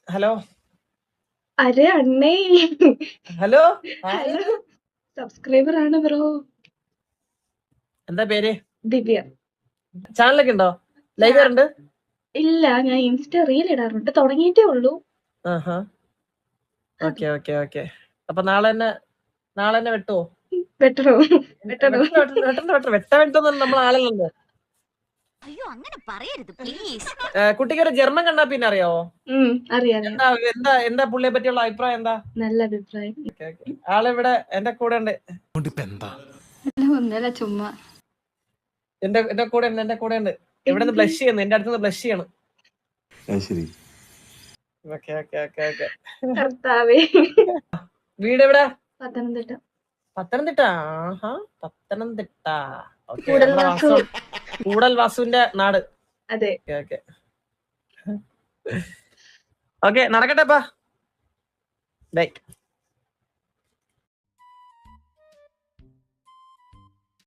Hello അരെ അണ്ണേ. Hello hello, subscriber ആണ് bro. എന്താ പേര്? ദിവ്യ. ചാനലൊക്കെ ഉണ്ടോ? ലൈവ് ഉണ്ട്? ഇല്ല, ഞാൻ ഇൻസ്റ്റ റീൽ ഇടാറുണ്ട്, തുടങ്ങിയിട്ടേ ഉള്ളൂ. Okay okay okay. അപ്പൊ നാളെ തന്നെ വെട്ടുവോ? വെട്ടണോ? വെട്ടൊന്നും നമ്മൾ ആളല്ലല്ലോ. അയ്യോ അങ്ങനെ പറയരുത് പ്ലീസ്. കുട്ടിക്ക് ഒരു ജർമ്മൻ കണ്ടാ പിന്നെ അറിയാവോ? അറിയാം. എന്താ പുള്ളിയെ പറ്റിയുള്ള അഭിപ്രായം എന്താ? നല്ല അഭിപ്രായം. ആളിവിടെ എന്റെ കൂടെ ഉണ്ട്. ഒന്നല്ല, ചുമ്മാ എന്റെ കൂടെ ഉണ്ട്. എവിടെ നിന്ന് ബ്ലഷ് ചെയ്യുന്നു, എന്റെ അടുത്ത് ബ്ലഷ് ചെയ്യണം. വീട് എവിടെ? പത്തനംതിട്ട. പത്തനംതിട്ട. കൂടൽ വാസുവിന്റെ നാട്. അതെ. ഓക്കെ നടക്കട്ടെപ്പാ. ബൈ.